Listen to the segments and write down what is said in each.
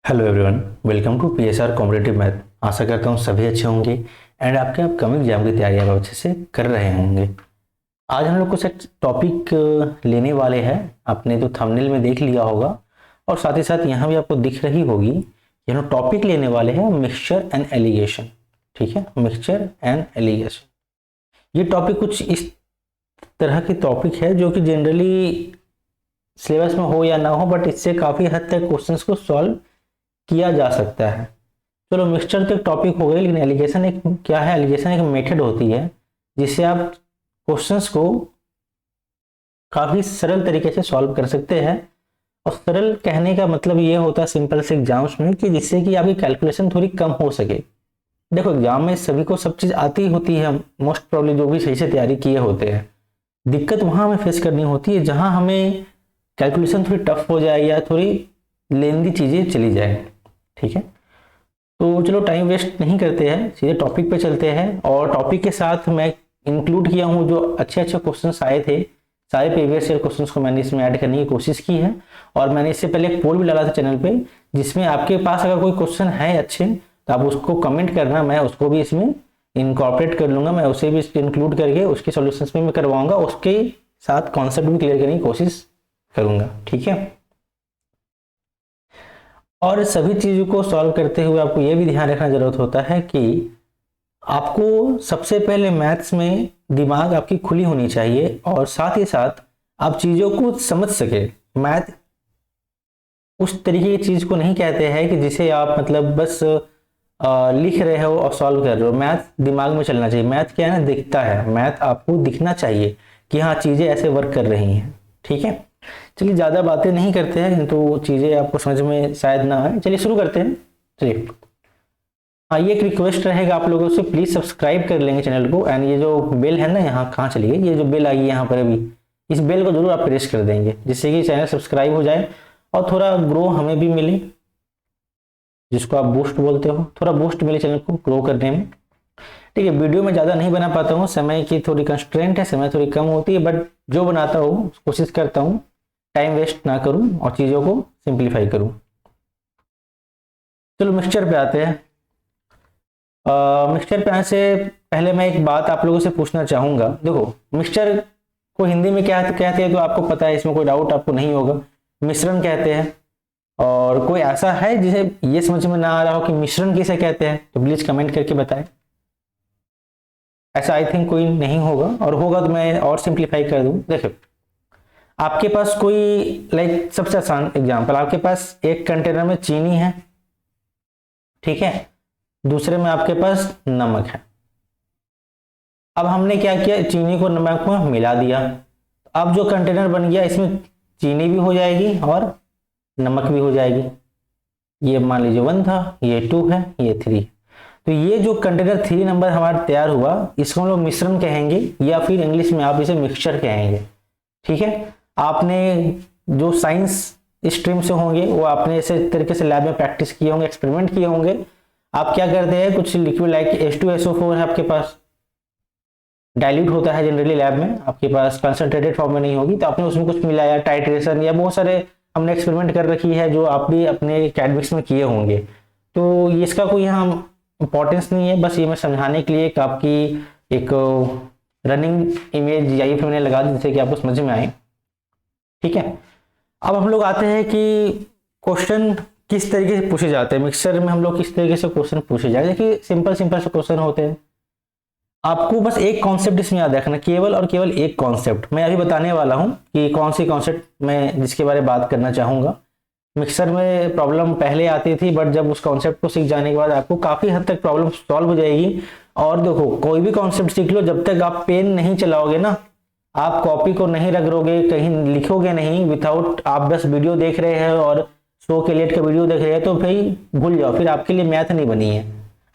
Hello everyone, welcome to PSR competitive math. आशा करता हूँ सभी अच्छे होंगे एंड आपके अपकमिंग एग्जाम की तैयारी आप अच्छे से कर रहे होंगे। आज हम लोग कुछ एक टॉपिक लेने वाले हैं। आपने तो थंबनेल में देख लिया होगा और साथ ही साथ यहाँ भी आपको दिख रही होगी। ये हम टॉपिक लेने वाले हैं मिक्सचर एंड एलिगेशन। ठीक है, मिक्सचर एंड एलिगेशन। ये टॉपिक कुछ इस तरह की टॉपिक है जो कि जनरली सिलेबस में हो या ना हो, बट इससे काफ़ी हद तक क्वेश्चंस को सॉल्व किया जा सकता है। चलो, मिक्सचर तो एक टॉपिक हो गई, लेकिन एलिगेशन एक क्या है? एलिगेशन एक मेथड होती है जिससे आप क्वेश्चंस को काफ़ी सरल तरीके से सॉल्व कर सकते हैं। और सरल कहने का मतलब ये होता है सिंपल से एग्जाम्स में कि जिससे कि आपकी कैलकुलेशन थोड़ी कम हो सके। देखो, एग्जाम में सभी को सब चीज़ आती होती है, मोस्ट प्रॉब्ली जो भी सही से तैयारी किए होते हैं। दिक्कत वहाँ हमें फेस करनी होती है जहाँ हमें कैलकुलेशन थोड़ी टफ हो जाए या थोड़ी लेंदी चीज़ें चली जाए। ठीक है, तो चलो टाइम वेस्ट नहीं करते हैं, सीधे टॉपिक पे चलते हैं। और टॉपिक के साथ मैं इंक्लूड किया हूँ जो अच्छे अच्छे क्वेश्चंस आए थे, सारे प्रीवियस ईयर क्वेश्चंस को मैंने इसमें ऐड करने की कोशिश की है। और मैंने इससे पहले एक पोल भी डाला था चैनल पे, जिसमें आपके पास अगर कोई क्वेश्चन है अच्छे तो आप उसको कमेंट करना, मैं उसको भी इसमें इनकॉर्पोरेट कर लूंगा। मैं उसे भी इंक्लूड करके उसके सॉल्यूशंस में मैं करवाऊंगा, उसके साथ कॉन्सेप्ट भी क्लियर करने की कोशिश करूंगा। ठीक है, और सभी चीज़ों को सॉल्व करते हुए आपको यह भी ध्यान रखना जरूरत होता है कि आपको सबसे पहले मैथ्स में दिमाग आपकी खुली होनी चाहिए और साथ ही साथ आप चीज़ों को समझ सके। मैथ उस तरीके की चीज़ को नहीं कहते हैं कि जिसे आप मतलब बस लिख रहे हो और सॉल्व कर रहे हो। मैथ दिमाग में चलना चाहिए। मैथ क्या है ना, दिखता है। मैथ आपको दिखना चाहिए कि हाँ, चीज़ें ऐसे वर्क कर रही हैं। ठीक है, चलिए ज़्यादा बातें नहीं करते हैं, तो चीज़ें आपको समझ में शायद ना आए। चलिए शुरू करते हैं। चलिए, हाँ, ये एक रिक्वेस्ट रहेगा आप लोगों से, प्लीज़ सब्सक्राइब कर लेंगे चैनल को। एंड ये जो बेल है ना, यहाँ कहाँ चली गई, ये जो बेल आई है यहाँ पर अभी, इस बेल को जरूर आप प्रेस कर देंगे जिससे कि चैनल सब्सक्राइब हो जाए और थोड़ा ग्रो हमें भी मिले, जिसको आप बूस्ट बोलते हो, थोड़ा बूस्ट मिले चैनल को ग्रो करने में। ठीक है, वीडियो में ज़्यादा नहीं बना पाता हूँ, समय की थोड़ी कंस्ट्रेंट है, समय थोड़ी कम होती है, बट जो बनाता हूँ कोशिश करता हूँ टाइम वेस्ट ना करूं और चीज़ों को सिंप्लीफाई करूं। चलो मिक्सचर पे आते हैं। मिक्सचर पे आने से पहले मैं एक बात आप लोगों से पूछना चाहूँगा। देखो, मिक्सचर को हिंदी में क्या कहते हैं तो आपको पता है, इसमें कोई डाउट आपको नहीं होगा। मिश्रण कहते हैं। और कोई ऐसा है जिसे ये समझ में ना आ रहा हो कि मिश्रण किसे कहते हैं तो प्लीज़ कमेंट करके बताएं। ऐसा आई थिंक कोई नहीं होगा, और होगा तो मैं और सिंप्लीफाई कर दूँ। देखो, आपके पास कोई लाइक सबसे आसान एग्जांपल, आपके पास एक कंटेनर में चीनी है, ठीक है, दूसरे में आपके पास नमक है। अब हमने क्या किया, चीनी को नमक में मिला दिया। अब जो कंटेनर बन गया इसमें चीनी भी हो जाएगी और नमक भी हो जाएगी। ये मान लीजिए 1 था, ये 2 है, ये 3। तो ये जो कंटेनर 3 नंबर हमारा तैयार हुआ, इसको हम लोग मिश्रण कहेंगे या फिर इंग्लिश में आप इसे मिक्सचर कहेंगे। ठीक है, आपने जो साइंस स्ट्रीम से होंगे वो आपने इसे तरीके से लैब में प्रैक्टिस किए होंगे, एक्सपेरिमेंट किए होंगे। आप क्या करते हैं, कुछ लिक्विड लाइक H2SO4 है आपके पास, डाइल्यूट होता है जनरली लैब में, आपके पास कंसंट्रेटेड फॉर्म में नहीं होगी, तो आपने उसमें कुछ मिलाया, टाइट्रेशन या बहुत सारे हमने एक्सपेरिमेंट कर रखी है जो आप भी अपने एकेडमिक्स में किए होंगे। तो इसका कोई यहाँ इंपॉर्टेंस नहीं है, बस ये मैं समझाने के लिए एक आपकी एक रनिंग इमेज या फिर मैंने लगा दी जिससे कि आपको समझ में आए। ठीक है, अब हम लोग आते हैं कि क्वेश्चन किस तरीके से पूछे जाते हैं। मिक्सचर में हम लोग किस तरीके से क्वेश्चन पूछे जाए, देखिए सिंपल सिंपल से क्वेश्चन होते हैं। आपको बस एक कॉन्सेप्ट इसमें याद रखना, केवल और केवल एक कॉन्सेप्ट मैं अभी बताने वाला हूं कि कौन सी कॉन्सेप्ट मैं जिसके बारे में बात करना चाहूंगा। मिक्सचर में प्रॉब्लम पहले आती थी, बट जब उस कॉन्सेप्ट को सीख जाने के बाद आपको काफी हद तक प्रॉब्लम सॉल्व हो जाएगी। और देखो, कोई भी कॉन्सेप्ट सीख लो, जब तक आप पेन नहीं चलाओगे ना, आप कॉपी को नहीं रगड़ोगे, कहीं लिखोगे नहीं, विदाउट आप बस वीडियो देख रहे हैं और शो के लेट का वीडियो देख रहे हैं, तो भाई भूल जाओ, फिर आपके लिए मैथ नहीं बनी है।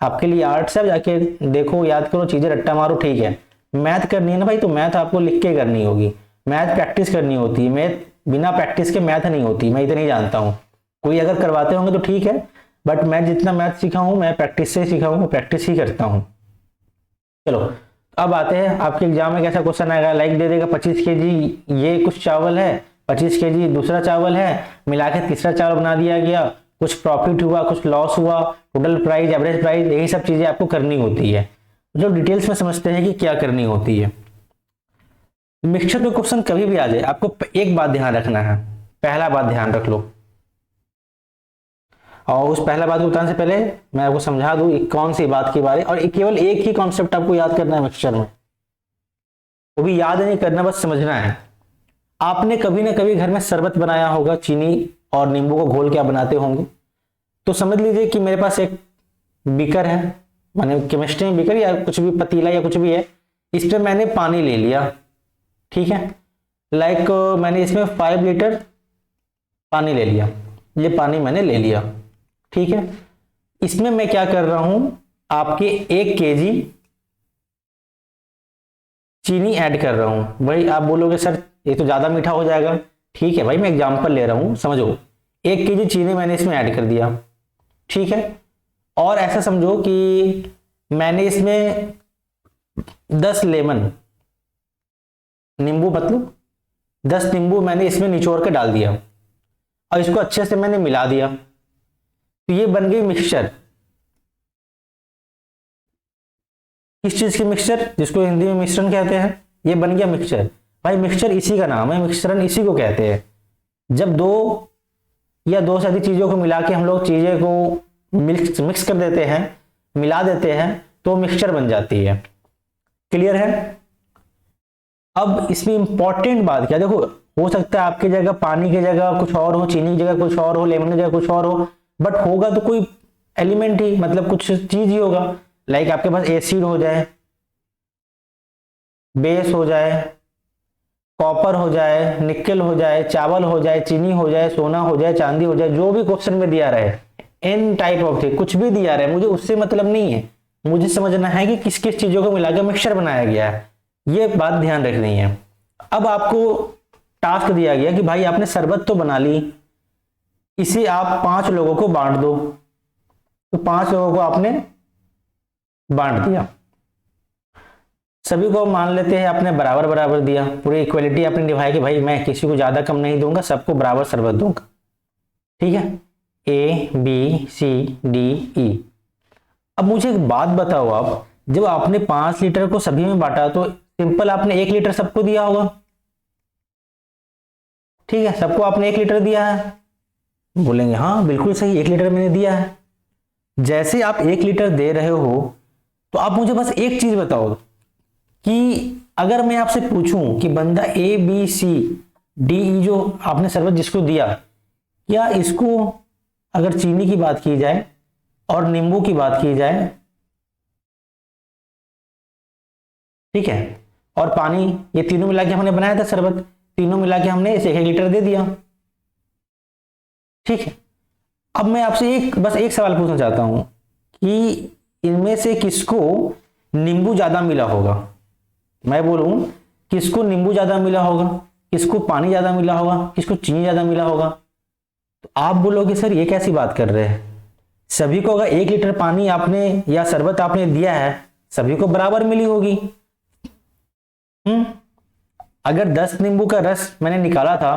आपके लिए आर्ट से जाके देखो, याद करो, चीजें रट्टा मारो, ठीक है। मैथ करनी है ना भाई, तो मैथ आपको लिख के करनी होगी, मैथ प्रैक्टिस करनी होती है। मैथ बिना प्रैक्टिस के मैथ नहीं होती, मैं इतना ही जानता हूँ। कोई अगर करवाते होंगे तो ठीक है, बट मैं जितना मैथ सीखा हूँ मैं प्रैक्टिस से सीखा हूँ, प्रैक्टिस ही करता हूँ। चलो, अब आते हैं आपके एग्जाम में कैसा क्वेश्चन आएगा। लाइक दे देगा 25 kg ये कुछ चावल है, 25 kg दूसरा चावल है, मिला के तीसरा चावल बना दिया गया, कुछ प्रॉफिट हुआ, कुछ लॉस हुआ, टोटल प्राइस, एवरेज प्राइस, यही सब चीजें आपको करनी होती है। जो डिटेल्स में समझते हैं कि क्या करनी होती है। मिक्सचर का क्वेश्चन कभी भी आ जाए, आपको एक बात ध्यान रखना है, पहला बात ध्यान रख लो। और उस पहला बात को बताने से पहले मैं आपको समझा दूं कौन सी बात की बात है, और केवल एक ही कॉन्सेप्ट आपको याद करना है मिक्सचर में, वो भी याद नहीं करना, बस समझना है। आपने कभी ना कभी घर में शरबत बनाया होगा, चीनी और नींबू को घोल के आप बनाते होंगे। तो समझ लीजिए कि मेरे पास एक बीकर है, माने केमिस्ट्री में बीकर या कुछ भी पतीला या कुछ भी है, इस पर मैंने पानी ले लिया, ठीक है। लाइक मैंने इसमें 5 लीटर पानी ले लिया, ये पानी मैंने ले लिया, ठीक है। इसमें मैं क्या कर रहा हूं, आपके 1 केजी चीनी ऐड कर रहा हूं। भाई आप बोलोगे सर ये तो ज्यादा मीठा हो जाएगा, ठीक है भाई मैं एग्जांपल ले रहा हूं, समझो। 1 केजी चीनी मैंने इसमें ऐड कर दिया, ठीक है। और ऐसा समझो कि मैंने इसमें 10 लेमन, नींबू मतलब 10 नींबू मैंने इसमें निचोड़ के डाल दिया और इसको अच्छे से मैंने मिला दिया, तो ये बन गई मिक्सचर। किस चीज की मिक्सचर, जिसको हिंदी में मिश्रण कहते हैं, ये बन गया मिक्सचर। भाई मिक्सचर इसी का नाम है, मिश्रण इसी को कहते हैं। जब 2 या 2 से अधिक चीजों को मिला के हम लोग चीजें को मिक्स कर देते हैं, मिला देते हैं, तो मिक्सचर बन जाती है। क्लियर है। अब इसमें इंपॉर्टेंट बात क्या, देखो हो सकता है आपकी जगह पानी की जगह कुछ और हो, चीनी की जगह कुछ और हो, लेमन की जगह कुछ और हो, बट होगा तो कोई एलिमेंट ही, मतलब कुछ चीज ही होगा। लाइक आपके पास एसिड हो जाए, बेस हो जाए, कॉपर हो जाए, निकल हो जाए, चावल हो जाए, चीनी हो जाए, सोना हो जाए, चांदी हो जाए, जो भी क्वेश्चन में दिया रहे, एन टाइप ऑफ थिंग, कुछ भी दिया रहे, मुझे उससे मतलब नहीं है। मुझे समझना है कि किस किस चीजों को मिलाकर मिक्सचर बनाया गया है, ये बात ध्यान रखनी है। अब आपको टास्क दिया गया कि भाई आपने शरबत तो बना ली, इसे आप 5 लोगों को बांट दो। तो 5 लोगों को आपने बांट दिया, सभी को मान लेते हैं आपने बराबर बराबर दिया, पूरी इक्वलिटी आपने निभाई कि भाई मैं किसी को ज्यादा कम नहीं दूंगा, सबको बराबर शरबत दूंगा, ठीक है। A B C D E। अब मुझे एक बात बताओ, आप जब आपने 5 लीटर को सभी में बांटा तो सिंपल आपने 1 लीटर सबको दिया होगा, ठीक है, सबको आपने 1 लीटर दिया है। बोलेंगे हाँ बिल्कुल सही, 1 लीटर मैंने दिया है। जैसे आप 1 लीटर दे रहे हो तो आप मुझे बस एक चीज बताओ कि अगर मैं आपसे पूछूं कि बंदा A B C D E जो आपने शरबत जिसको दिया, क्या इसको अगर चीनी की बात की जाए और नींबू की बात की जाए, ठीक है, और पानी, ये तीनों मिला के हमने बनाया था शरबत, तीनों मिला के हमने इसे 1 लीटर दे दिया, ठीक है। अब मैं आपसे बस एक सवाल पूछना चाहता हूं कि इनमें से किसको नींबू ज्यादा मिला होगा। मैं बोलूं किसको नींबू ज्यादा मिला होगा, किसको पानी ज्यादा मिला होगा, किसको चीनी ज्यादा मिला होगा। तो आप बोलोगे सर ये कैसी बात कर रहे हैं, सभी को अगर 1 लीटर पानी आपने या शरबत आपने दिया है, सभी को बराबर मिली होगी। अगर 10 नींबू का रस मैंने निकाला था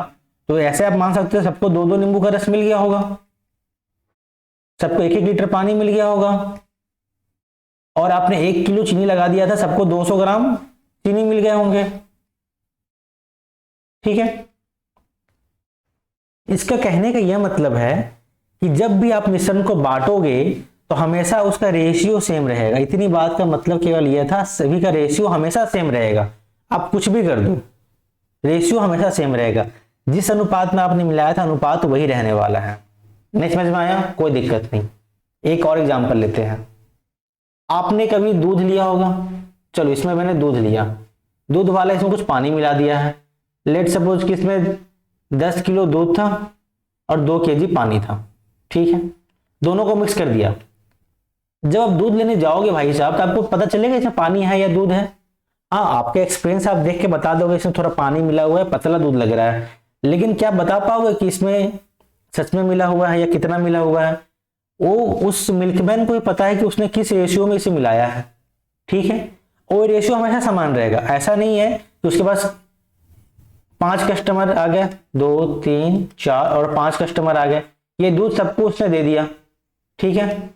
तो ऐसे आप मान सकते हो सबको 2-2 नींबू का रस मिल गया होगा, सबको 1-1 लीटर पानी मिल गया होगा, और आपने 1 किलो चीनी लगा दिया था, सबको 200 ग्राम चीनी मिल गए होंगे, ठीक है। इसका कहने का यह मतलब है कि जब भी आप मिश्रण को बांटोगे तो हमेशा उसका रेशियो सेम रहेगा। इतनी बात का मतलब केवल यह था, सभी का रेशियो हमेशा सेम रहेगा, आप कुछ भी कर दो रेशियो हमेशा सेम रहेगा। जिस अनुपात में आपने मिलाया था अनुपात वही रहने वाला है। नहीं समझ में आया, कोई दिक्कत नहीं। एक और एग्जांपल लेते हैं। आपने कभी दूध लिया होगा, चलो इसमें मैंने दूध लिया, दूध वाला इसमें कुछ पानी मिला दिया है। लेट सपोज कि इसमें 10 किलो दूध था और 2 केजी पानी था, ठीक है, दोनों को मिक्स कर दिया। जब आप दूध लेने जाओगे भाई साहब तो आपको पता चलेगा इसमें पानी है या दूध है। हाँ, आपके एक्सपीरियंस आप देख के बता दोगे इसमें थोड़ा पानी मिला हुआ है, पतला दूध लग रहा है, लेकिन क्या बता पाओगे कि इसमें सच में मिला हुआ है या कितना मिला हुआ है। वो उस मिल्कमैन को ही पता है कि उसने किस रेशियो में इसे मिलाया है, ठीक है। और रेशियो हमेशा समान रहेगा, ऐसा नहीं है कि उसके पास 5 कस्टमर आ गए, 2 3 4 और 5 कस्टमर आ गए ये दूध सबको उसने दे दिया, ठीक है।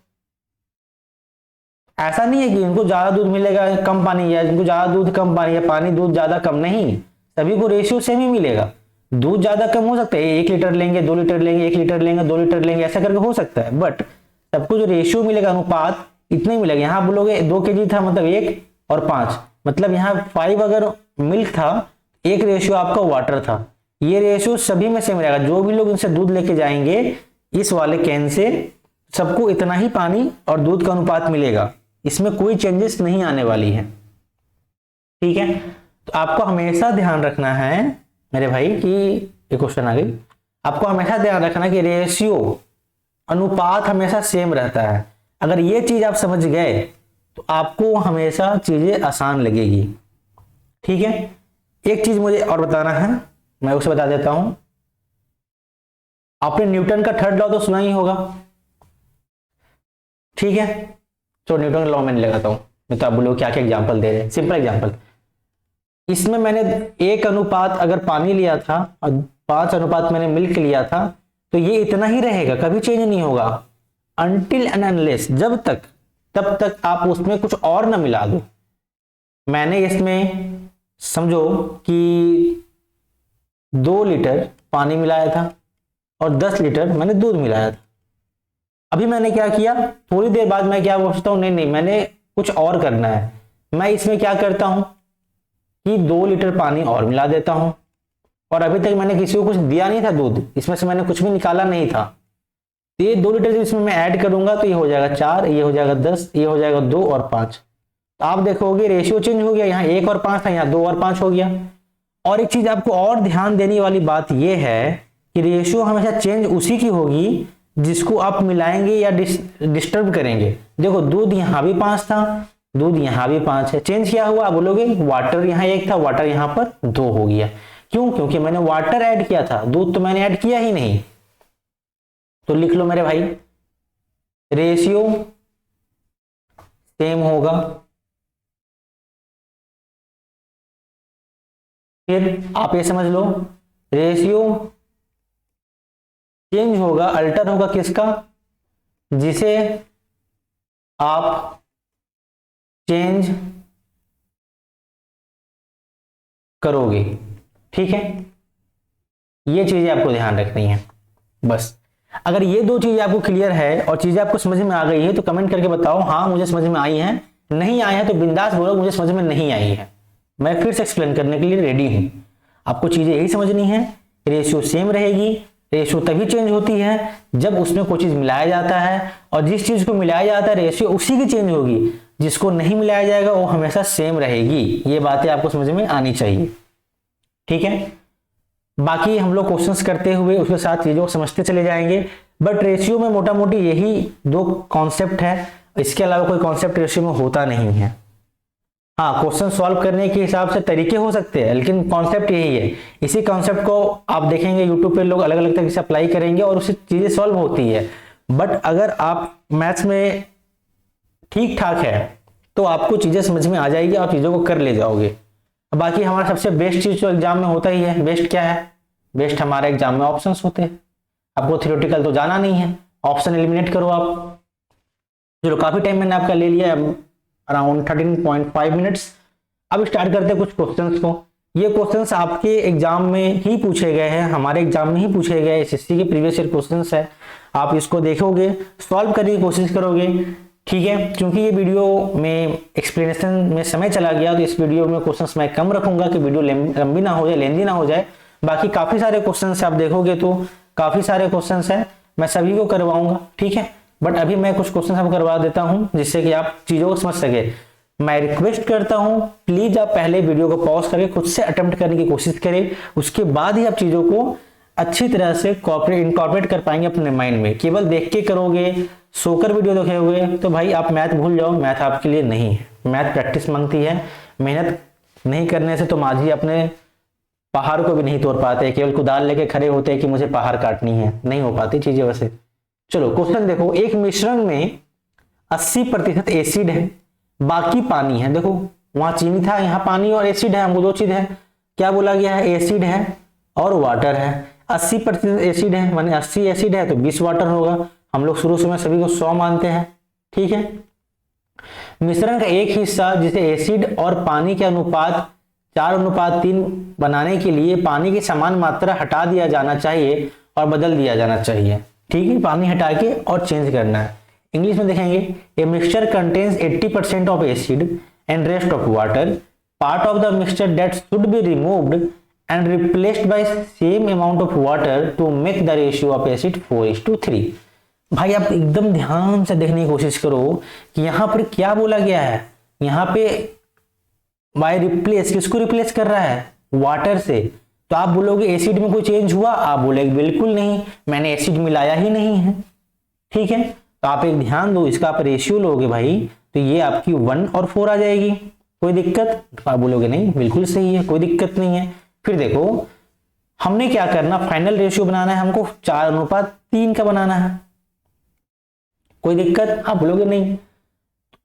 ऐसा नहीं है कि इनको ज्यादा दूध मिलेगा कम पानी, या इनको ज्यादा दूध कम पानी, या पानी दूध ज्यादा कम, नहीं, सभी को रेशियो सेम ही मिलेगा। दूध ज्यादा कम हो सकता है, 1 लीटर लेंगे 2 लीटर लेंगे, 1 लीटर लेंगे 2 लीटर लेंगे, ऐसा करके हो सकता है, बट सबको जो रेशियो मिलेगा, अनुपात इतना ही मिलेगा। यहाँ बोलोगे 2 kg था मतलब 1 और 5, मतलब यहाँ 5 अगर मिल्क था, 1 रेशियो आपका वाटर था। ये रेशियो सभी में सेम रहेगा, जो भी लोग इनसे दूध लेके जाएंगे इस वाले कैन से, सबको इतना ही पानी और दूध का अनुपात मिलेगा, इसमें कोई चेंजेस नहीं आने वाली है, ठीक है। तो आपको हमेशा ध्यान रखना है मेरे भाई कि ये क्वेश्चन आ गई, आपको हमेशा ध्यान रखना कि रेशियो अनुपात हमेशा सेम रहता है। अगर ये चीज आप समझ गए तो आपको हमेशा चीजें आसान लगेगी, ठीक है। एक चीज मुझे और बताना है, मैं उसे बता देता हूं। आपने न्यूटन का थर्ड लॉ तो सुना ही होगा, ठीक है। तो न्यूटन का लॉ मैंने लगाता हूं, नहीं तो आप बोलो क्या क्या एग्जांपल दे रहे हैं। सिंपल एग्जांपल, इसमें मैंने 1 अनुपात अगर पानी लिया था और 5 अनुपात मैंने मिल्क लिया था, तो ये इतना ही रहेगा, कभी चेंज नहीं होगा, अनटिल एंड अनलेस, जब तक तब तक आप उसमें कुछ और ना मिला दो। मैंने इसमें समझो कि 2 लीटर पानी मिलाया था और 10 लीटर मैंने दूध मिलाया था। अभी मैंने क्या किया, थोड़ी देर बाद मैं क्या सोचता हूं, नहीं मैंने कुछ और करना है, मैं इसमें क्या करता हूं कि 2 लीटर पानी और मिला देता हूं, और अभी तक मैंने किसी को कुछ दिया नहीं था दूध, इसमें से मैंने कुछ भी निकाला नहीं था। तो ये 2 लीटर इसमें मैं ऐड करूंगा तो ये हो जाएगा 4, ये हो जाएगा 10, ये हो जाएगा 2 और 5। तो आप देखोगे रेशियो चेंज हो गया, यहाँ 1 और 5 था, यहाँ 2 और 5 हो गया। और एक चीज आपको और ध्यान देने वाली बात यह है कि रेशियो हमेशा चेंज उसी की होगी जिसको आप मिलाएंगे या डिस्टर्ब करेंगे। देखो दूध यहाँ भी 5 था, दूध यहाँ भी 5 है, चेंज क्या हुआ, आप बोलोगे वाटर यहाँ 1 था, वाटर यहाँ पर 2 हो गया। क्यों? क्योंकि मैंने वाटर ऐड किया था, दूध तो मैंने ऐड किया ही नहीं। तो लिख लो मेरे भाई, रेशियो सेम होगा, फिर आप ये समझ लो रेशियो चेंज होगा, अल्टर होगा किसका, जिसे आप चेंज करोगे, ठीक है। ये चीजें आपको ध्यान रखनी है बस। अगर ये 2 चीजें आपको क्लियर है और चीजें आपको समझ में आ गई है तो कमेंट करके बताओ हाँ मुझे समझ में आई है, नहीं आई है तो बिंदास बोलो मुझे समझ में नहीं आई है, मैं फिर से एक्सप्लेन करने के लिए रेडी हूं। आपको चीजें यही समझनी है, रेशियो सेम रहेगी, रेशियो तभी चेंज होती है जब उसमें कोई चीज मिलाया जाता है, और जिस चीज को मिलाया जाता है रेशियो उसी की चेंज होगी, जिसको नहीं मिलाया जाएगा वो हमेशा सेम रहेगी। ये बातें आपको समझ में आनी चाहिए, ठीक है। बाकी हम लोग क्वेश्चंस करते हुए उसके साथ चीजों को समझते चले जाएंगे, बट रेशियो में मोटा मोटी यही 2 कॉन्सेप्ट है, इसके अलावा कोई कॉन्सेप्ट रेशियो में होता नहीं है। हाँ, क्वेश्चन सॉल्व करने के हिसाब से तरीके हो सकते हैं, लेकिन कॉन्सेप्ट यही है। इसी कॉन्सेप्ट को आप देखेंगे यूट्यूब पे लोग अलग अलग तरीके से अप्लाई करेंगे और उससे चीजें सॉल्व होती है। बट अगर आप मैथ्स में ठीक ठाक है तो आपको चीजें समझ में आ जाएगी, आप चीजों को कर ले जाओगे। बाकी हमारा सबसे बेस्ट चीज तो एग्जाम में होता ही है, बेस्ट क्या है, बेस्ट हमारे एग्जाम में ऑप्शंस होते हैं। आपको थ्योरेटिकल तो जाना नहीं है, ऑप्शन एलिमिनेट करो आप। चलो काफी टाइम मैंने आपका ले लिया, अराउंड 13.5 मिनट्स। अब स्टार्ट करते हैं कुछ क्वेश्चंस को। ये क्वेश्चंस आपके एग्जाम में ही पूछे गए हैं, हमारे एग्जाम में ही पूछे गए, एसएससी के प्रीवियस ईयर क्वेश्चंस है। आप इसको देखोगे, सॉल्व करने की कोशिश करोगे, ठीक है। क्योंकि ये वीडियो में एक्सप्लेनेशन में समय चला गया तो इस वीडियो में क्वेश्चंस मैं कम रखूंगा कि वीडियो लंबी ना हो जाए, लेंदी ना हो जाए। बाकी काफी सारे क्वेश्चंस आप देखोगे तो काफी सारे क्वेश्चंस हैं, मैं सभी को करवाऊंगा, ठीक है। बट अभी मैं कुछ क्वेश्चन आपको करवा देता हूं जिससे कि आप चीजों को समझ सके। मैं रिक्वेस्ट करता हूं प्लीज आप पहले वीडियो को पॉज करके खुद से अटेम्प्ट करने की कोशिश करें, उसके बाद ही आप चीजों को अच्छी तरह से इनकॉर्पोरेट कर पाएंगे अपने माइंड में। केवल देख के करोगे, सोकर वीडियो देखे हुए तो भाई आप मैथ भूल जाओ, मैथ आपके लिए नहीं है। मैथ प्रैक्टिस मांगती है, मेहनत नहीं करने से तो माझी अपने पहाड़ को भी नहीं तोड़ पाते, केवल कुदाल लेके खड़े होते हैं कि मुझे पहाड़ काटनी है, नहीं हो पाती चीजें वैसे। चलो क्वेश्चन देखो, एक मिश्रण में 80% एसिड है, बाकी पानी है। देखो वहां चीनी था, यहाँ पानी और एसिड है, हमको 2 चीज है। क्या बोला गया है, एसिड है और वाटर है। 80% एसिड है, माने 80 एसिड है तो 20 वाटर होगा। हम लोग शुरू में सभी को 100 मानते हैं, ठीक है। मिश्रण का एक हिस्सा जिसे एसिड और पानी के अनुपात 4:3 बनाने के लिए पानी की समान मात्रा हटा दिया जाना चाहिए और बदल दिया जाना चाहिए, ठीक है। पानी हटा के और चेंज करना है। इंग्लिश में देखेंगे, a mixture contains 80% of acid and rest of water, part of the mixture that should be removed and replaced by same amount of water to make the ratio of acid 4:3। भाई आप एकदम ध्यान से देखने की कोशिश करो कि यहाँ पर क्या बोला गया है। यहाँ पे बाय रिप्लेस, किसको रिप्लेस कर रहा है? वाटर से। तो आप बोलोगे एसिड में कोई चेंज हुआ? आप बोलेगे बिल्कुल नहीं, मैंने एसिड मिलाया ही नहीं है, ठीक है। तो आप एक ध्यान दो, इसका आप रेशियो लोगे भाई तो ये आपकी 1 और 4 आ जाएगी। कोई दिक्कत? आप बोलोगे नहीं बिल्कुल सही है, कोई दिक्कत नहीं है। फिर देखो हमने क्या करना, फाइनल रेशियो बनाना है हमको 4:3 का बनाना है। कोई दिक्कत? आप बोलोगे नहीं।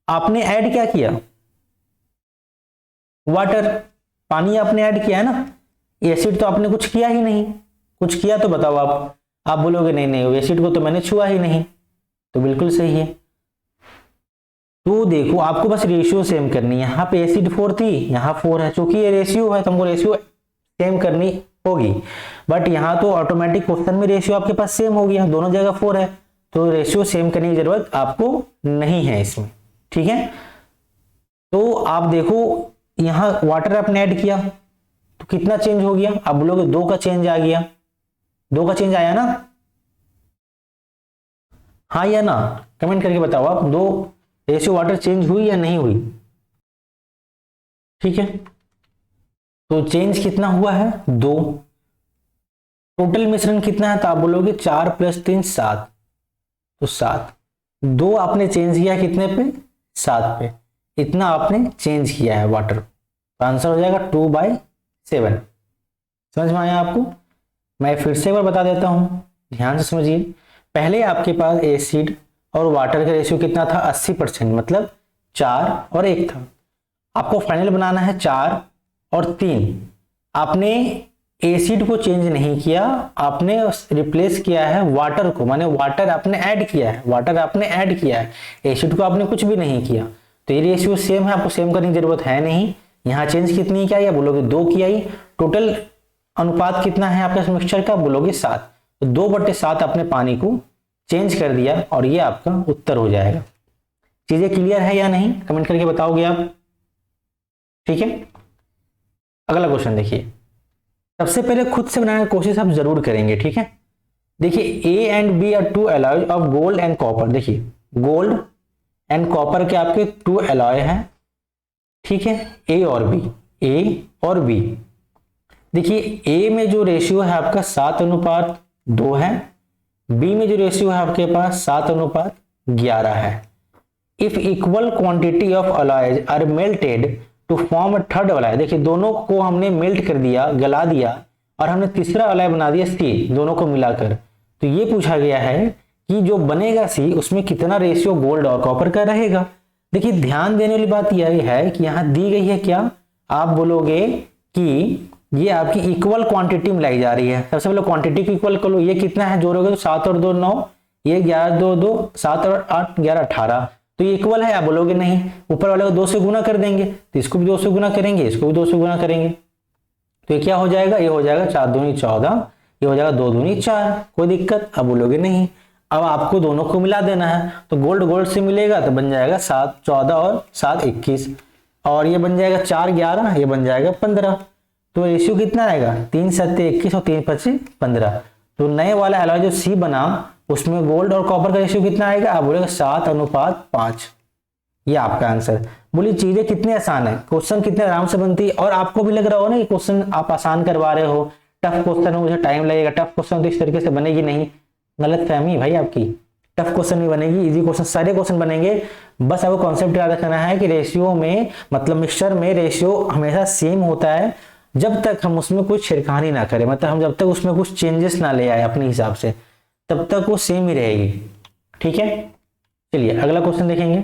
आपने ऐड क्या किया? वाटर, पानी आपने ऐड किया है ना, एसिड तो आपने कुछ किया ही नहीं। कुछ किया तो बताओ आप बोलोगे नहीं नहीं एसिड को तो मैंने छुआ ही नहीं, तो बिल्कुल सही है। तो देखो आपको बस रेशियो सेम करनी है। यहाँ पे एसिड 4 थी, यहाँ 4 है, चूंकि ये रेशियो है तो हमको रेशियो सेम करनी होगी। बट यहाँ तो ऑटोमेटिक क्वेश्चन में रेशियो आपके पास सेम हो गया, दोनों जगह 4 है, तो रेशियो सेम करने की जरूरत आपको नहीं है इसमें, ठीक है। तो आप देखो यहाँ वाटर आपने ऐड किया तो कितना चेंज हो गया? आप बोलोगे 2 का चेंज आ गया, 2 का चेंज आया ना, हाँ या ना? कमेंट करके बताओ आप, 2 रेशियो वाटर चेंज हुई या नहीं हुई? ठीक है, तो चेंज कितना हुआ है? 2। टोटल मिश्रण कितना है? तो आप बोलोगे 4 + 3 7, तो 7। 2 आपने चेंज किया कितने पे? 7 पे। इतना आपने चेंज किया है वाटर, तो आंसर हो जाएगा 2/7। समझ में आया आपको? मैं फिर से एक बार बता देता हूं, ध्यान से समझिए। पहले आपके पास एसिड और वाटर का रेशियो कितना था? 80%, मतलब 4 और 1 था। आपको फाइनल बनाना है 4 और 3। आपने एसिड को चेंज नहीं किया, आपने रिप्लेस किया है वाटर को, माने वाटर आपने ऐड किया है, वाटर आपने ऐड किया है, एसिड को आपने कुछ भी नहीं किया। तो ये रेशियो सेम है, आपको सेम करने की जरूरत है नहीं। यहाँ चेंज कितनी किया? या बोलोगे 2 किया ही। टोटल अनुपात कितना है आपका मिक्सचर का? बोलोगे 7। तो 2/7 आपने पानी को चेंज कर दिया और ये आपका उत्तर हो जाएगा। चीजें क्लियर है या नहीं? कमेंट करके बताओगे आप, ठीक है। अगला क्वेश्चन देखिए। सबसे पहले खुद से बनाने की कोशिश आप जरूर करेंगे, ठीक है। देखिए A and B are 2 alloy of gold and copper. देखिए गोल्ड एंड कॉपर के आपके 2 एलॉय हैं, ठीक है, A और B, A और B। देखिए A में जो रेशियो है आपका 7:2 है, B में जो रेशियो है आपके पास 7:11 है। If equal quantity of alloys are melted to form a third alloy, देखिए दोनों को हमने मेल्ट कर दिया, गला दिया, और हमने तीसरा अलॉय बना दिया C, दोनों को मिलाकर। तो ये पूछा गया है कि जो बनेगा C उसमें कितना रेशियो गोल्ड और कॉपर का रहेगा। देखिए ध्यान देने वाली बात यह है कि यहाँ दी गई है क्या? आप बोलोगे कि ये आपकी इक्वल क्वांटिटी मिलाई जा रही है। सबसे पहले क्वांटिटी को इक्वल कर लो, ये कितना है जोड़ोगे तो 7 और 2 9, ये 11 2 2 7 और 8 11 18, तो ये इक्वल है। आप बोलोगे नहीं, ऊपर वाले को 2 से गुना कर देंगे, तो इसको भी 2 से गुना करेंगे, इसको भी 2 से गुना करेंगे, तो ये क्या हो जाएगा? ये हो जाएगा 4 दूनी 14, ये हो जाएगा 2 दूनी 4। कोई दिक्कत? अब बोलोगे नहीं। अब आपको दोनों को मिला देना है, तो गोल्ड गोल्ड से मिलेगा तो बन जाएगा 7 14 और 7 21, और ये बन जाएगा 4 11, ये बन जाएगा 15। तो रेशियो कितना आएगा? 3 7 21 और 3 5 15। तो नए वाला एलॉय जो सी बना उसमें गोल्ड और कॉपर का रेशियो कितना आएगा? आप बोलेगा 7:5। ये आपका आंसर। बोलिए चीजें कितनी आसान है, क्वेश्चन कितने आराम से बनती है। और आपको भी लग रहा हो ना कि क्वेश्चन आप आसान करवा रहे हो, टफ क्वेश्चन हो, मुझे टाइम लगेगा, टफ क्वेश्चन तो इस तरीके से बनेगी नहीं, गलत फहमी भाई आपकी। टफ क्वेश्चन नहीं बनेगी, इजी क्वेश्चन, सारे क्वेश्चन बनेंगे। बस आपको कॉन्सेप्ट याद रखना है कि रेशियो में, मतलब मिक्सचर में रेशियो हमेशा सेम होता है जब तक हम उसमें कुछ छिड़कानी ना करें, मतलब हम जब तक उसमें कुछ चेंजेस ना ले आए अपने हिसाब से, तब तक वो सेम ही रहेगी, ठीक है। चलिए अगला क्वेश्चन देखेंगे,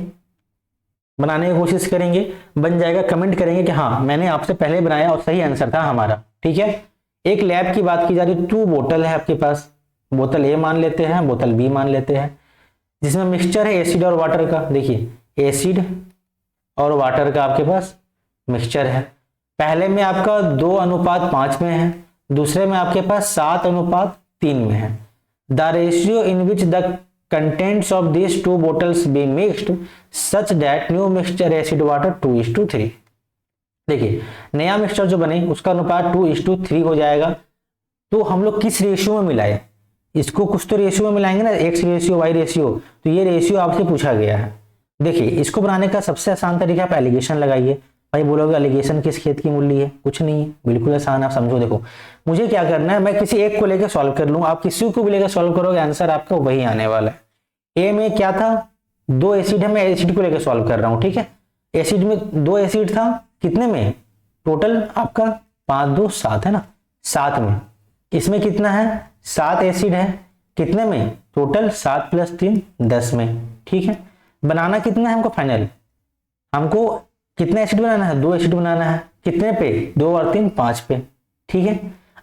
बनाने की कोशिश करेंगे, बन जाएगा कमेंट करेंगे कि हाँ मैंने आपसे पहले बनाया और सही आंसर था हमारा, ठीक है। एक लैब की बात की जा रही है, 2 बोतल है आपके पास, बोतल ए मान लेते हैं, बोतल बी मान लेते हैं, जिसमें मिक्सचर है एसिड और वाटर का। देखिए एसिड और वाटर का आपके पास मिक्सचर है। पहले में आपका 2:5 में है, दूसरे में आपके पास 7:3 में है। The ratio in which the contents of this 2 bottles be mixed such that new mixture acid water 2:3। देखिए नया मिक्सचर जो बने उसका अनुपात 2:3 हो जाएगा। तो हम लोग किस रेशियो में मिलाए, इसको कुछ तो रेशियो में मिलाएंगे ना, एक्स रेशियो वाई रेशियो, तो ये रेशियो आपसे पूछा गया है। देखिए इसको बनाने का सबसे आसान तरीका आप एलिगेशन लगाइए। भाई बोलोगे एलिगेशन किस खेत की मूली है, कुछ नहीं है, बिल्कुल आसान। आप समझो, देखो मुझे क्या करना है, मैं किसी एक को लेकर सॉल्व कर लूँ, आप किसी को भी लेकर सॉल्व करोगे आंसर आपका वही आने वाला है। ए में क्या था, 2 एसिड है, मैं एसिड को लेकर सॉल्व कर रहा हूँ, ठीक है। एसिड में 2 एसिड था, कितने में टोटल आपका 5 2 7 है ना, 7 में। इसमें कितना है, 7 एसिड है, कितने में टोटल 7 + 3 10 में, ठीक है। बनाना कितना है हमको फाइनल, हमको कितने एसिड बनाना है, 2 एसिड बनाना है, कितने पे 2 और 3 5 पे, ठीक है।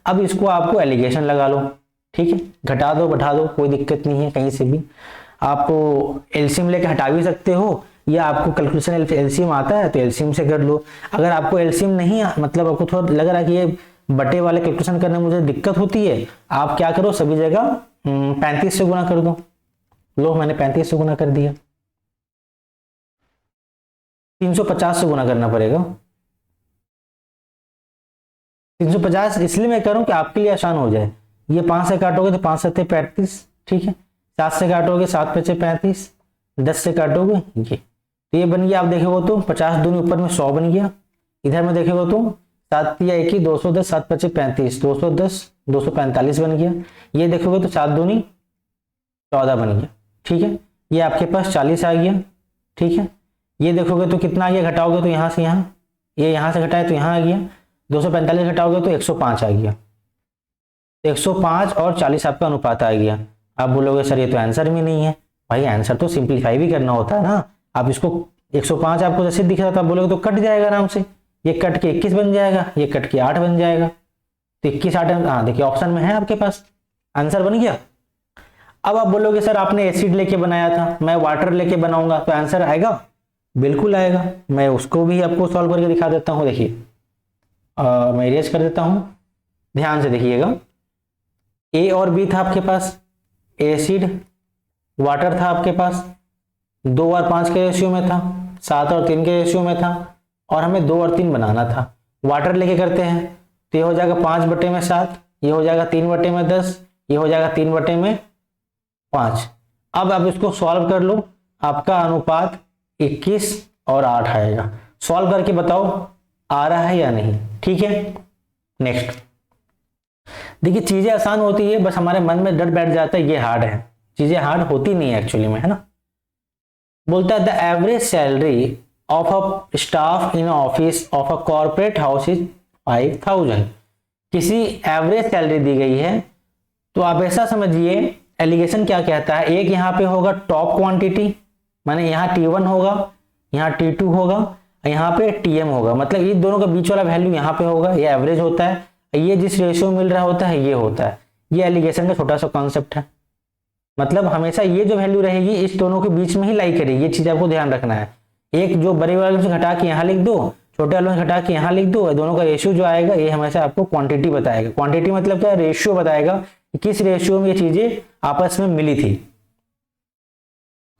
अब इसको आपको एलिगेशन लगा लो, ठीक है, घटा दो बढ़ा दो कोई दिक्कत नहीं है, कहीं से भी आपको एलसीएम लेके हटा भी सकते हो, या आपको कैलकुलेशन एलसीएम आता है तो एलसीएम से कर लो। अगर आपको एलसीएम नहीं मतलब आपको थोड़ा लग रहा है कि ये बटे वाले कैलकुलेशन करने में मुझे दिक्कत होती है, आप क्या करो सभी जगह 35 से गुना कर दो। लो मैंने 35 से गुना कर दिया, 350 से गुना करना पड़ेगा। 350 इसलिए मैं करूं कि आपके लिए आसान हो जाए। ये 5 से काटोगे तो 5 7 35, ठीक है। 7 से काटोगे 7 5 35, 10 से काटोगे ये, तो ये बन गया। आप देखोगे तो 50 दूनी ऊपर में 100 बन गया। इधर में देखोगे तो 7 या 1 210, 7 5 35, 210 245 बन गया। ये देखोगे तो 7 दूनी 14 बन गया, ठीक है। ये आपके पास 40 आ गया, ठीक है। ये देखोगे तो कितना आ गया, घटाओगे तो यहाँ से यहाँ, ये यहाँ से घटाए तो यहाँ आ गया, 245 घटाओगे तो 105 आ गया। 105 और 40 आपका अनुपात आ गया। आप बोलोगे सर ये तो आंसर में नहीं है। भाई आंसर तो सिंप्लीफाई भी करना होता है ना। आप इसको 105 आपको जैसे दिख रहा था, आप बोलोगे तो कट जाएगा आराम से, ये कट के 21 बन जाएगा, ये कट के 8 बन जाएगा। तो 21 8, हाँ देखिए ऑप्शन में है आपके पास, आंसर बन गया। अब आप बोलोगे सर आपने एसिड लेके बनाया था, मैं वाटर लेके बनाऊंगा तो आंसर आएगा, बिल्कुल आएगा। मैं उसको भी आपको सॉल्व करके दिखा देता हूँ। देखिए मैं इरेज कर देता हूँ, ध्यान से देखिएगा। ए और बी था आपके पास, एसिड वाटर था आपके पास, 2 और 5 के रेशियो में था, 7 और 3 के रेशियो में था, और हमें 2 और 3 बनाना था। वाटर लेके करते हैं तो ये हो जाएगा 5/7, ये हो जाएगा 3/10, ये हो जाएगा 3/5। अब आप इसको सॉल्व कर लो, आपका अनुपात 21 और 8 आएगा। सॉल्व करके बताओ आ रहा है या नहीं, ठीक है। नेक्स्ट देखिए चीजें आसान होती है, बस हमारे मन में डर बैठ जाता है ये हार्ड है। चीजें हार्ड होती नहीं है एक्चुअली में, है ना। बोलता है the average salary of a staff in office of a corporate house is 5000। किसी एवरेज सैलरी दी गई है, तो आप ऐसा समझिए एलिगेशन क्या कहता है, एक यहाँ पे होगा टॉप क्वांटिटी, माने यहाँ T1 होगा, यहाँ T2 होगा, यहाँ पे TM होगा, मतलब ये दोनों का बीच वाला वैल्यू यहाँ पे होगा, ये एवरेज होता है, ये जिस रेशियो मिल रहा होता है ये होता है। ये एलिगेशन का छोटा सा कॉन्सेप्ट है, मतलब हमेशा ये जो वैल्यू रहेगी इस दोनों के बीच में ही लाई करेगी, ये चीज आपको ध्यान रखना है। एक जो बड़े वाले से घटा के यहाँ लिख दो, छोटे वालों से घटा के यहाँ लिख दो, दोनों का रेशियो जो आएगा ये हमेशा आपको क्वांटिटी बताएगा। क्वांटिटी मतलब क्या, रेशियो बताएगा कि किस रेशियो में ये चीजें आपस में मिली थी।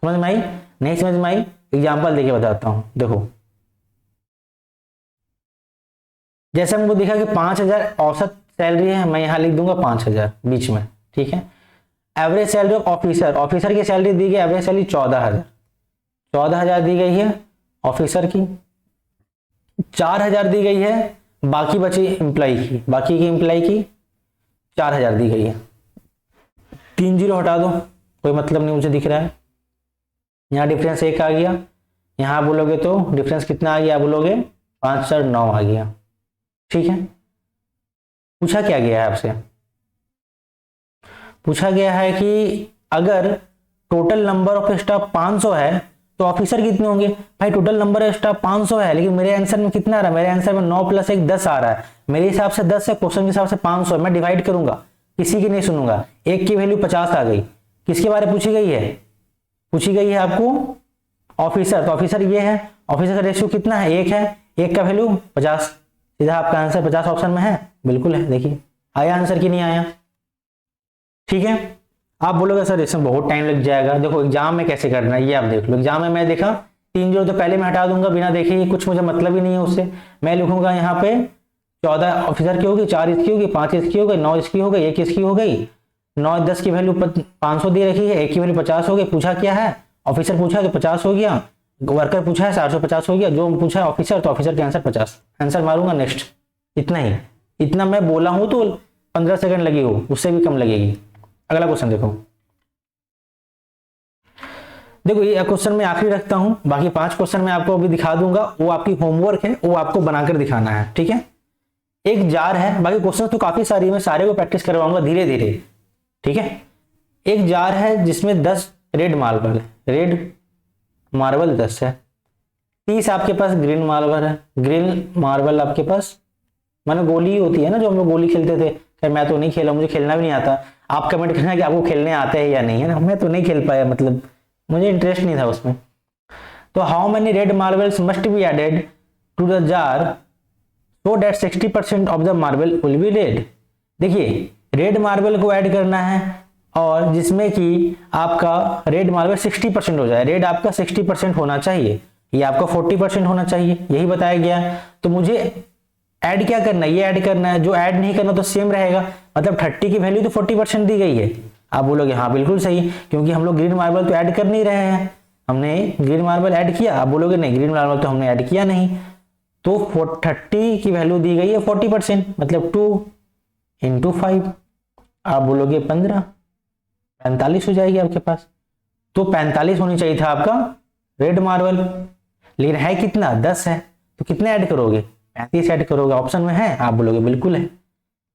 समझ में आई, नहीं समझ में आई, एग्जाम्पल देके बताता हूं। देखो जैसे हमको दिखा कि 5000 औसत सैलरी है, मैं यहाँ लिख दूंगा 5000 बीच में, ठीक है। Average salary of officer, officer की सैलरी दी गई एवरेज सैलरी 14000 दी गई है ऑफिसर की, 4000 दी गई है बाकी बची एम्प्लॉय की, बाकी की एम्प्लॉय की 4000 दी गई है। 3 जीरो हटा दो, कोई मतलब नहीं मुझे दिख रहा है। यहाँ डिफरेंस 1 आ गया, यहाँ बोलोगे तो डिफरेंस कितना आ गया, बोलोगे 5 4 9 आ गया, ठीक है। पूछा क्या गया है आपसे, पूछा गया है कि अगर टोटल नंबर ऑफ स्टाफ 500 है तो ऑफिसर कितने होंगे भाई? टोटल नंबर ऑफ स्टाफ 500 है, लेकिन मेरे आंसर में कितना आ रहा है? मेरे आंसर में 9 + 1 10 आ रहा है। मेरे हिसाब से 10 है, क्वेश्चन के हिसाब से 500 है। मैं डिवाइड करूंगा, किसी की नहीं सुनूंगा। एक की वैल्यू 50 आ गई। किसके बारे में पूछी गई है? पूछी गई है आपको ऑफिसर। तो ऑफिसर ये है, ऑफिसर का रेशियो कितना है? 1 है। 1 का वैल्यू 50। सीधा आपका आंसर 50 ऑप्शन में है, बिल्कुल है। देखिए आया आंसर कि नहीं आया? ठीक है। आप बोलोगे सर इसमें बहुत टाइम लग जाएगा। देखो एग्जाम में कैसे करना है ये आप देख लो। एग्जाम में मैं देखा 3 जीरो तो पहले मैं हटा दूंगा बिना देखे ही, कुछ मुझे मतलब ही नहीं है उससे। मैं लिखूंगा यहाँ पे 14 ऑफिसर की होगी, 4 इसकी होगी, 5 इसकी हो गई, 9 इसकी हो गई, 1 इसकी हो गई, 9 10 की वैल्यू 500 दे रखी है, 1 की वैल्यू 50 हो गई। पूछा क्या है? ऑफिसर पूछा है तो 50 हो गया, वर्कर पूछा है 450 हो गया, जो पूछा है ऑफिसर तो ऑफिसर के आंसर 50। आंसर मारूंगा नेक्स्ट। इतना ही, इतना मैं बोला हूं तो 15 सेकंड लगी हो, उससे भी कम लगेगी। अगला क्वेश्चन देखो। देखो ये क्वेश्चन मैं आखिरी रखता हूं, बाकी 5 क्वेश्चन मैं आपको अभी दिखा दूंगा, वो आपकी होमवर्क है, वो आपको बनाकर दिखाना है। ठीक है। एक जार है, बाकी क्वेश्चन तो काफी सारी, मैं सारे को प्रैक्टिस करवाऊंगा धीरे धीरे। ठीक है। एक जार है जिसमें 10 रेड मार्बल है, रेड मार्बल 10 है। 30 आपके पास ग्रीन मार्बल है, ग्रीन मार्बल आपके पास मानो गोली होती है ना, जो हम लोग गोली खेलते थे। खैर मैं तो नहीं खेला, मुझे खेलना भी नहीं आता। आप कमेंट करना कि आपको खेलने आते हैं या नहीं, है ना। मैं तो नहीं खेल पाया, मतलब मुझे इंटरेस्ट नहीं था उसमें। तो how many red marbles must be added to the jar so that 60% of the marble will be red. देखिए रेड मार्बल को ऐड करना है और जिसमें कि आपका रेड मार्बल 60% हो जाए। रेड आपका 60% होना चाहिए, ये आपका 40% होना चाहिए, यही बताया गया। तो मुझे ऐड क्या करना है? ये ऐड करना है। जो ऐड नहीं करना तो सेम रहेगा, मतलब 30 की वैल्यू तो 40% दी गई है। आप बोलोगे हाँ बिल्कुल सही, क्योंकि हम लोग ग्रीन मार्बल तो ऐड कर नहीं रहे हैं, हमने ग्रीन मार्बल ऐड किया। आप बोलोगे नहीं ग्रीन मार्बल तो हमने ऐड किया नहीं। तो 30 की वैल्यू दी गई है 40%, मतलब 2 × 5। आप बोलोगे 15, 45 हो जाएगी आपके पास। तो 45 होनी चाहिए था आपका रेड मार्बल, लेकिन है कितना? 10 है। तो कितने ऐड करोगे? 35 ऐड करोगे। ऑप्शन में है? आप बोलोगे बिल्कुल है।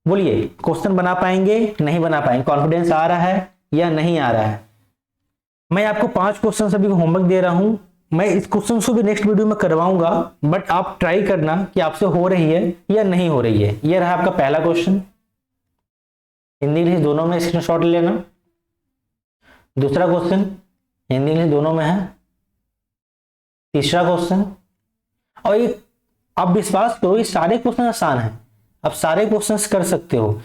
बोलिए क्वेश्चन बना पाएंगे नहीं बना पाएंगे? कॉन्फिडेंस आ रहा है या नहीं आ रहा है? मैं आपको 5 क्वेश्चन अभी होमवर्क दे रहा हूं, मैं इस क्वेश्चन को भी नेक्स्ट वीडियो में करवाऊंगा, बट आप ट्राई करना कि आपसे हो रही है या नहीं हो रही है। यह रहा आपका पहला क्वेश्चन, हिंदी इंग्लिश दोनों में स्क्रीनशॉट लेना। दूसरा क्वेश्चन हिंदी इंग्लिश दोनों में है। तीसरा क्वेश्चन, और ये आप विश्वास करो ये सारे क्वेश्चन आसान हैं, आप सारे क्वेश्चंस कर सकते हो।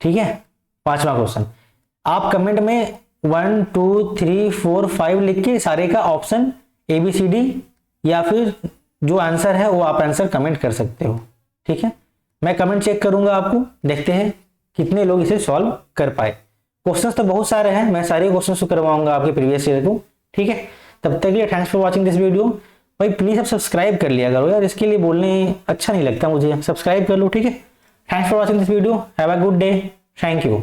ठीक है। 5वां क्वेश्चन, आप कमेंट में 1 2 3 4 5 लिख के सारे का ऑप्शन ABCD या फिर जो आंसर है वो आप आंसर कमेंट कर सकते हो। ठीक है। मैं कमेंट चेक करूंगा आपको, देखते हैं कितने लोग इसे सॉल्व कर पाए। क्वेश्चंस तो बहुत सारे हैं, मैं सारे क्वेश्चंस को करवाऊंगा आपके प्रीवियस ईयर को। ठीक है। तब तक के लिए thanks for watching this video. भाई प्लीज आप सब्सक्राइब कर लिया करो यार, इसके लिए बोलने अच्छा नहीं लगता मुझे, सब्सक्राइब कर लो। ठीक है। Thanks for watching this video, have a good day, thank you.